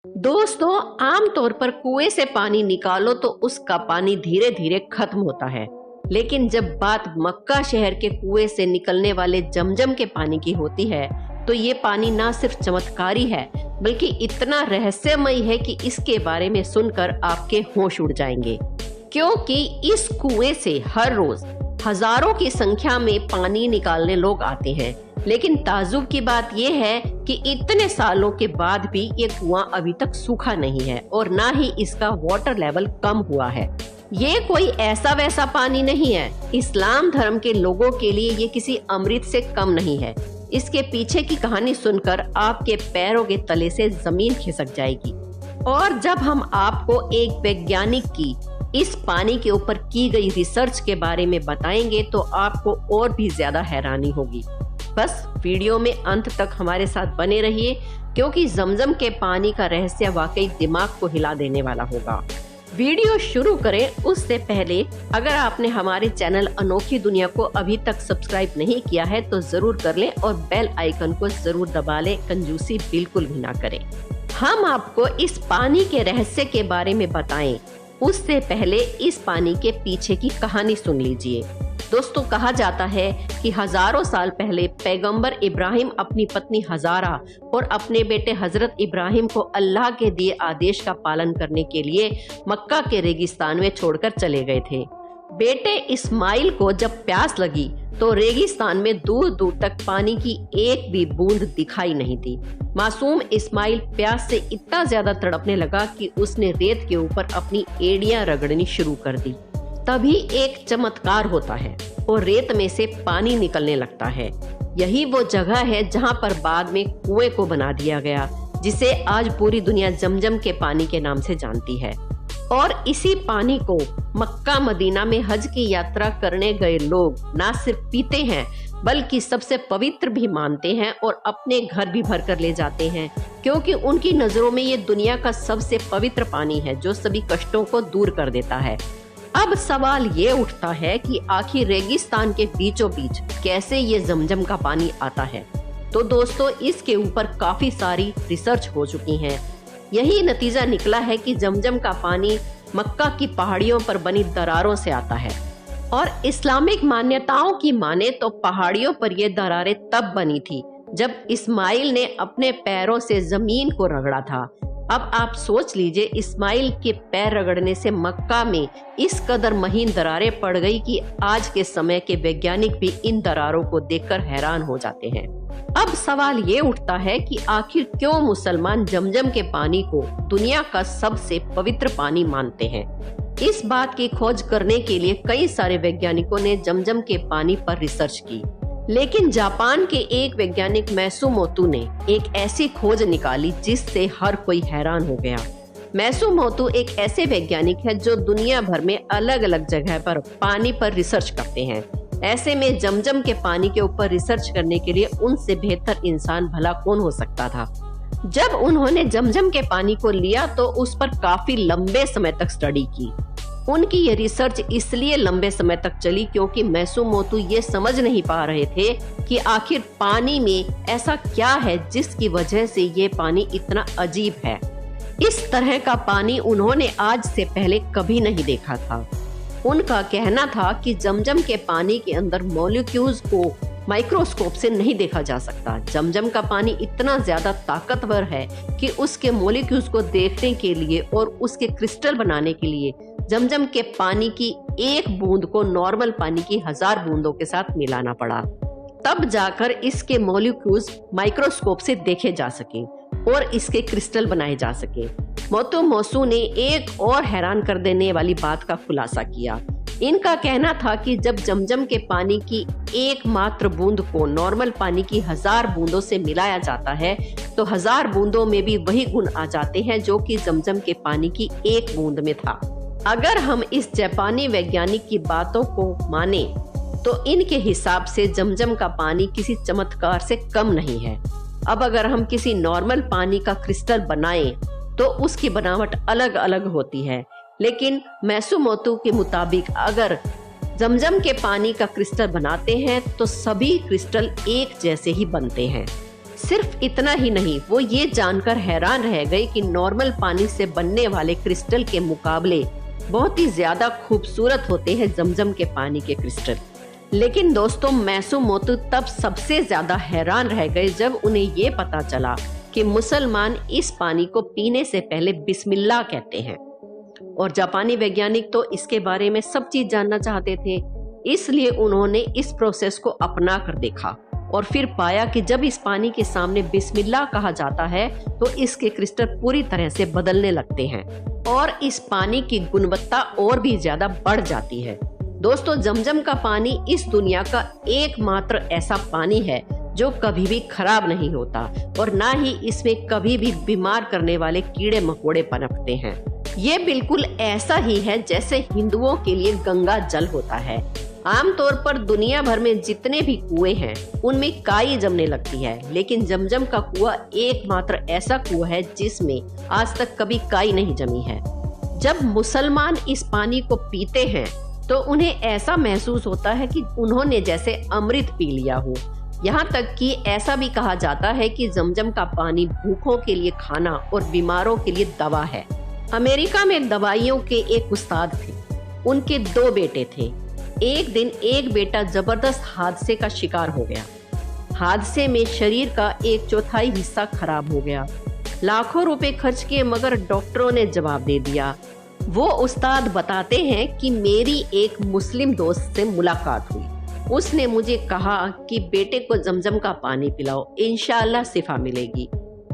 दोस्तों, आमतौर पर कुएं से पानी निकालो तो उसका पानी धीरे धीरे खत्म होता है। लेकिन जब बात मक्का शहर के कुएं से निकलने वाले जमजम के पानी की होती है, तो ये पानी ना सिर्फ चमत्कारी है, बल्कि इतना रहस्यमय है कि इसके बारे में सुनकर आपके होश उड़ जाएंगे। क्योंकि इस कुएं से हर रोज हजारों की संख्या में पानी निकालने लोग आते हैं। लेकिन ताज्जुब की बात यह है कि इतने सालों के बाद भी ये कुआं अभी तक सूखा नहीं है और ना ही इसका वाटर लेवल कम हुआ है। ये कोई ऐसा वैसा पानी नहीं है। इस्लाम धर्म के लोगों के लिए ये किसी अमृत से कम नहीं है। इसके पीछे की कहानी सुनकर आपके पैरों के तले से जमीन खिसक जाएगी। और जब हम आपको एक वैज्ञानिक की इस पानी के ऊपर की गई रिसर्च के बारे में बताएंगे, तो आपको और भी ज्यादा हैरानी होगी। बस वीडियो में अंत तक हमारे साथ बने रहिए, क्योंकि जमजम के पानी का रहस्य वाकई दिमाग को हिला देने वाला होगा। वीडियो शुरू करें उससे पहले अगर आपने हमारे चैनल अनोखी दुनिया को अभी तक सब्सक्राइब नहीं किया है तो जरूर कर लें और बेल आइकन को जरूर दबा लें। कंजूसी बिल्कुल भी ना करें। हम आपको इस पानी के रहस्य के बारे में बताएं, उससे पहले इस पानी के पीछे की कहानी सुन लीजिए। दोस्तों, कहा जाता है कि हजारों साल पहले पैगंबर इब्राहिम अपनी पत्नी हजारा और अपने बेटे हजरत इब्राहिम को अल्लाह के दिए आदेश का पालन करने के लिए मक्का के रेगिस्तान में छोड़कर चले गए थे। बेटे इस्माइल को जब प्यास लगी तो रेगिस्तान में दूर दूर तक पानी की एक भी बूंद दिखाई नहीं दी। मासूम इस्माइल प्यास से इतना ज्यादा तड़पने लगा कि उसने रेत के ऊपर अपनी एड़ियां रगड़नी शुरू कर दी। तभी एक चमत्कार होता है और रेत में से पानी निकलने लगता है। यही वो जगह है जहां पर बाद में कुएं को बना दिया गया, जिसे आज पूरी दुनिया जमजम के पानी के नाम से जानती है। और इसी पानी को मक्का मदीना में हज की यात्रा करने गए लोग ना सिर्फ पीते हैं, बल्कि सबसे पवित्र भी मानते हैं और अपने घर भी भर कर ले जाते हैं, क्योंकि उनकी नजरों में ये दुनिया का सबसे पवित्र पानी है जो सभी कष्टों को दूर कर देता है। अब सवाल ये उठता है कि आखिर रेगिस्तान के बीचों बीच कैसे ये जमजम का पानी आता है। तो दोस्तों, इसके ऊपर काफी सारी रिसर्च हो चुकी है। यही नतीजा निकला है कि जमजम का पानी मक्का की पहाड़ियों पर बनी दरारों से आता है। और इस्लामिक मान्यताओं की माने तो पहाड़ियों पर ये दरारें तब बनी थी जब इस्माइल ने अपने पैरों से जमीन को रगड़ा था। अब आप सोच लीजिए, इस्माइल के पैर रगड़ने से मक्का में इस कदर महीन दरारें पड़ गई कि आज के समय के वैज्ञानिक भी इन दरारों को देखकर हैरान हो जाते हैं। अब सवाल ये उठता है कि आखिर क्यों मुसलमान जमजम के पानी को दुनिया का सबसे पवित्र पानी मानते हैं। इस बात की खोज करने के लिए कई सारे वैज्ञानिकों ने जमजम के पानी पर रिसर्च की, लेकिन जापान के एक वैज्ञानिक मैसुमोतो ने एक ऐसी खोज निकाली जिससे हर कोई हैरान हो गया। मैसुमोतो एक ऐसे वैज्ञानिक है जो दुनिया भर में अलग अलग जगह पर पानी पर रिसर्च करते हैं। ऐसे में जमजम के पानी के ऊपर रिसर्च करने के लिए उनसे बेहतर इंसान भला कौन हो सकता था। जब उन्होंने जमजम के पानी को लिया तो उस पर काफी लंबे समय तक स्टडी की। उनकी ये रिसर्च इसलिए लंबे समय तक चली क्योंकि मैसुमोतो ये समझ नहीं पा रहे थे कि आखिर पानी में ऐसा क्या है जिसकी वजह से ये पानी इतना अजीब है। इस तरह का पानी उन्होंने आज से पहले कभी नहीं देखा था। उनका कहना था कि जमजम के पानी के अंदर मॉलिक्यूल्स को माइक्रोस्कोप से नहीं देखा जा सकता। जमजम का पानी इतना ज्यादा ताकतवर है कि उसके मॉलिक्यूल्स को देखने के लिए और उसके क्रिस्टल बनाने के लिए जमजम के पानी की एक बूंद को नॉर्मल पानी की 1000 बूंदों के साथ मिलाना पड़ा। तब जाकर इसके मॉलिक्यूल्स माइक्रोस्कोप से देखे जा सके और इसके क्रिस्टल बनाए जा सके। मोतोमोसू ने एक और हैरान कर देने वाली बात का खुलासा किया। इनका कहना था कि जब जमजम के पानी की एकमात्र बूंद को नॉर्मल पानी की 1000 बूंदों से मिलाया जाता है तो 1000 बूंदों में भी वही गुण आ जाते हैं जो कि जमजम के पानी की एक बूंद में था। अगर हम इस जापानी वैज्ञानिक की बातों को माने तो इनके हिसाब से जमजम का पानी किसी चमत्कार से कम नहीं है। अब अगर हम किसी नॉर्मल पानी का क्रिस्टल बनाएं तो उसकी बनावट अलग अलग होती है, लेकिन मैसुमोतो के मुताबिक अगर जमजम के पानी का क्रिस्टल बनाते हैं तो सभी क्रिस्टल एक जैसे ही बनते हैं। सिर्फ इतना ही नहीं, वो ये जानकर हैरान रह गए कि नॉर्मल पानी से बनने वाले क्रिस्टल के मुकाबले बहुत ही ज्यादा खूबसूरत होते हैं जमजम के पानी के क्रिस्टल। लेकिन दोस्तों, मैसूमोतो तब सबसे ज्यादा हैरान रह गए जब उन्हें ये पता चला कि मुसलमान इस पानी को पीने से पहले बिस्मिल्लाह कहते हैं। और जापानी वैज्ञानिक तो इसके बारे में सब चीज जानना चाहते थे, इसलिए उन्होंने इस प्रोसेस को अपना कर देखा और फिर पाया कि जब इस पानी के सामने बिस्मिल्लाह कहा जाता है तो इसके क्रिस्टल पूरी तरह से बदलने लगते हैं और इस पानी की गुणवत्ता और भी ज्यादा बढ़ जाती है। दोस्तों, जमजम का पानी इस दुनिया का एकमात्र ऐसा पानी है जो कभी भी खराब नहीं होता और ना ही इसमें कभी भी बीमार करने वाले कीड़े मकोड़े पनपते हैं। ये बिल्कुल ऐसा ही है जैसे हिंदुओं के लिए गंगा जल होता है। आमतौर पर दुनिया भर में जितने भी कुएं हैं उनमें काई जमने लगती है, लेकिन जमजम का कुआं एकमात्र ऐसा कुआं है जिसमें आज तक कभी काई नहीं जमी है। जब मुसलमान इस पानी को पीते हैं तो उन्हें ऐसा महसूस होता है कि उन्होंने जैसे अमृत पी लिया हो। यहाँ तक कि ऐसा भी कहा जाता है कि जमजम का पानी भूखों के लिए खाना और बीमारों के लिए दवा है। अमेरिका में दवाइयों के एक उस्ताद थे, उनके 2 बेटे थे। एक दिन एक बेटा जबरदस्त हादसे का शिकार हो गया। हादसे में शरीर का 1/4 हिस्सा खराब हो गया। लाखों रुपए खर्च किए मगर डॉक्टरों ने जवाब दे दिया। वो उस्ताद बताते हैं कि मेरी एक मुस्लिम दोस्त से मुलाकात हुई। उसने मुझे कहा कि बेटे को जमजम का पानी पिलाओ, इंशाअल्लाह शिफा मिलेगी।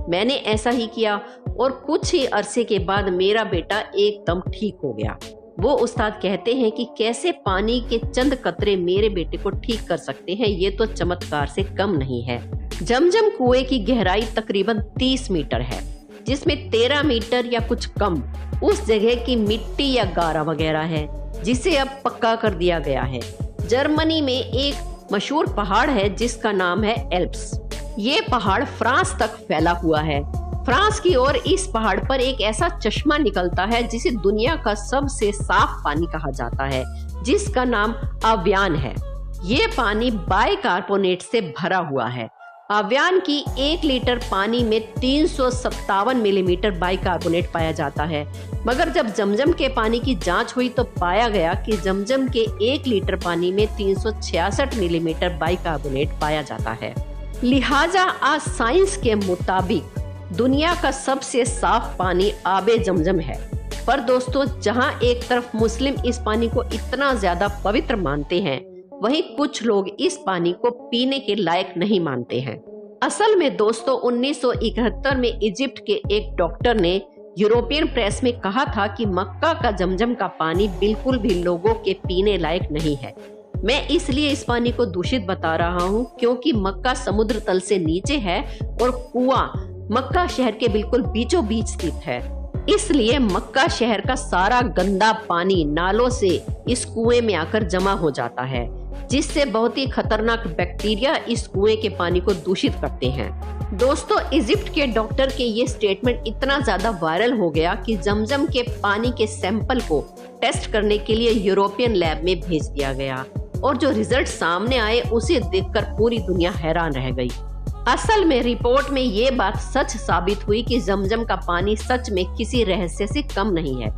मैंने ऐसा ही किया और कुछ ही अरसे के बाद मेरा बेटा एकदम ठीक हो गया। वो उस्ताद कहते हैं कि कैसे पानी के चंद कतरे मेरे बेटे को ठीक कर सकते हैं, ये तो चमत्कार से कम नहीं है। जमजम कुएं की गहराई तकरीबन 30 मीटर है, जिसमें 13 मीटर या कुछ कम उस जगह की मिट्टी या गारा वगैरह है, जिसे अब पक्का कर दिया गया है। जर्मनी में एक मशहूर पहाड़ है जिसका नाम है एल्प्स। ये पहाड़ फ्रांस तक फैला हुआ है। फ्रांस की ओर इस पहाड़ पर एक ऐसा चश्मा निकलता है जिसे दुनिया का सबसे साफ पानी कहा जाता है, जिसका नाम आव्यान है। ये पानी बाइकार्बोनेट से भरा हुआ है। आव्यान की 1 लीटर पानी में 357 मिलीमीटर बाइकार्बोनेट पाया जाता है, मगर जब जमजम के पानी की जांच हुई तो पाया गया कि जमजम के 1 लीटर पानी में 366 मिलीमीटर बाइकार्बोनेट पाया जाता है। लिहाजा आज साइंस के मुताबिक दुनिया का सबसे साफ पानी आबे जमजम है। पर दोस्तों, जहां एक तरफ मुस्लिम इस पानी को इतना ज्यादा पवित्र मानते हैं, वहीं कुछ लोग इस पानी को पीने के लायक नहीं मानते हैं। असल में दोस्तों, 1971 में इजिप्ट के एक डॉक्टर ने यूरोपियन प्रेस में कहा था कि मक्का का जमजम का पानी बिल्कुल भी लोगों के पीने लायक नहीं है। मैं इसलिए इस पानी को दूषित बता रहा हूँ क्योंकि मक्का समुद्र तल से नीचे है और कुआं मक्का शहर के बिल्कुल बीचों बीच स्थित है। इसलिए मक्का शहर का सारा गंदा पानी नालों से इस कुएं में आकर जमा हो जाता है, जिससे बहुत ही खतरनाक बैक्टीरिया इस कुएं के पानी को दूषित करते हैं। दोस्तों, इजिप्ट के डॉक्टर के ये स्टेटमेंट इतना ज्यादा वायरल हो गया कि जमजम के पानी के सैंपल को टेस्ट करने के लिए यूरोपियन लैब में भेज दिया गया और जो रिजल्ट सामने आए उसे देखकर पूरी दुनिया हैरान रह गई। असल में रिपोर्ट में ये बात सच साबित हुई कि जमजम का पानी सच में किसी रहस्य से कम नहीं है।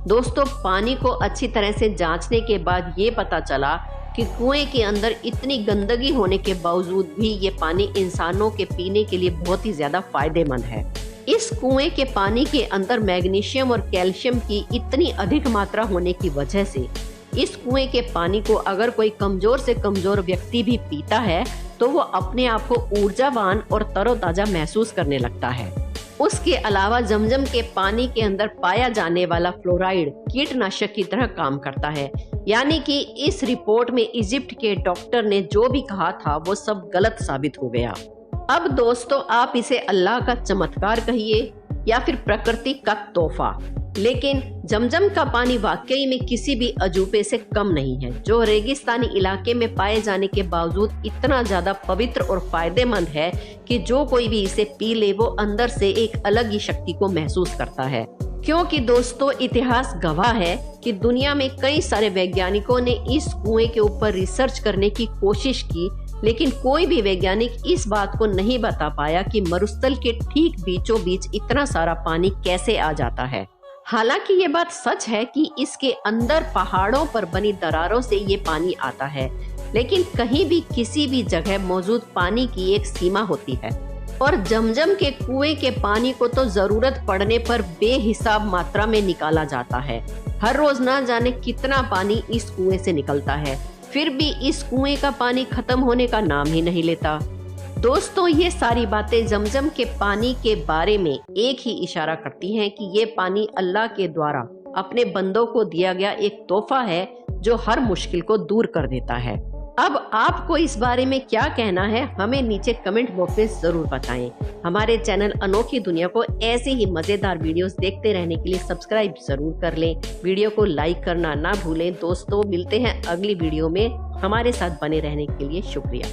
दोस्तों, पानी को अच्छी तरह से जांचने के बाद ये पता चला कि कुएं के अंदर इतनी गंदगी होने के बावजूद भी ये पानी इंसानों के पीने के लिए बहुत ही ज्यादा फायदेमंद है। इस कुएं के पानी के अंदर मैग्नीशियम और कैल्शियम की इतनी अधिक मात्रा होने की वजह से इस कुएं के पानी को अगर कोई कमजोर से कमजोर व्यक्ति भी पीता है तो वो अपने आप को ऊर्जावान और तरोताजा महसूस करने लगता है। उसके अलावा जमजम के पानी के अंदर पाया जाने वाला फ्लोराइड कीटनाशक की तरह काम करता है। यानी कि इस रिपोर्ट में इजिप्ट के डॉक्टर ने जो भी कहा था वो सब गलत साबित हो गया। अब दोस्तों, आप इसे अल्लाह का चमत्कार कहिए या फिर प्रकृति का तोहफा, लेकिन जमजम का पानी वाकई में किसी भी अजूबे से कम नहीं है, जो रेगिस्तानी इलाके में पाए जाने के बावजूद इतना ज्यादा पवित्र और फायदेमंद है कि जो कोई भी इसे पी ले वो अंदर से एक अलग ही शक्ति को महसूस करता है। क्योंकि दोस्तों, इतिहास गवाह है कि दुनिया में कई सारे वैज्ञानिकों ने इस कुएं के ऊपर रिसर्च करने की कोशिश की, लेकिन कोई भी वैज्ञानिक इस बात को नहीं बता पाया कि मरुस्थल के ठीक बीचों बीच इतना सारा पानी कैसे आ जाता है। हालांकि ये बात सच है कि इसके अंदर पहाड़ों पर बनी दरारों से ये पानी आता है, लेकिन कहीं भी किसी भी जगह मौजूद पानी की एक सीमा होती है और जमजम के कुएं के पानी को तो जरूरत पड़ने पर बेहिसाब मात्रा में निकाला जाता है। हर रोज ना जाने कितना पानी इस कुएं से निकलता है, फिर भी इस कुएं का पानी खत्म होने का नाम ही नहीं लेता। दोस्तों, ये सारी बातें जमजम के पानी के बारे में एक ही इशारा करती हैं कि ये पानी अल्लाह के द्वारा अपने बंदों को दिया गया एक तोहफा है जो हर मुश्किल को दूर कर देता है। अब आपको इस बारे में क्या कहना है, हमें नीचे कमेंट बॉक्स में जरूर बताएं। हमारे चैनल अनोखी दुनिया को ऐसे ही मजेदार वीडियोस देखते रहने के लिए सब्सक्राइब जरूर कर लें। वीडियो को लाइक करना ना भूलें। दोस्तों, मिलते हैं अगली वीडियो में। हमारे साथ बने रहने के लिए शुक्रिया।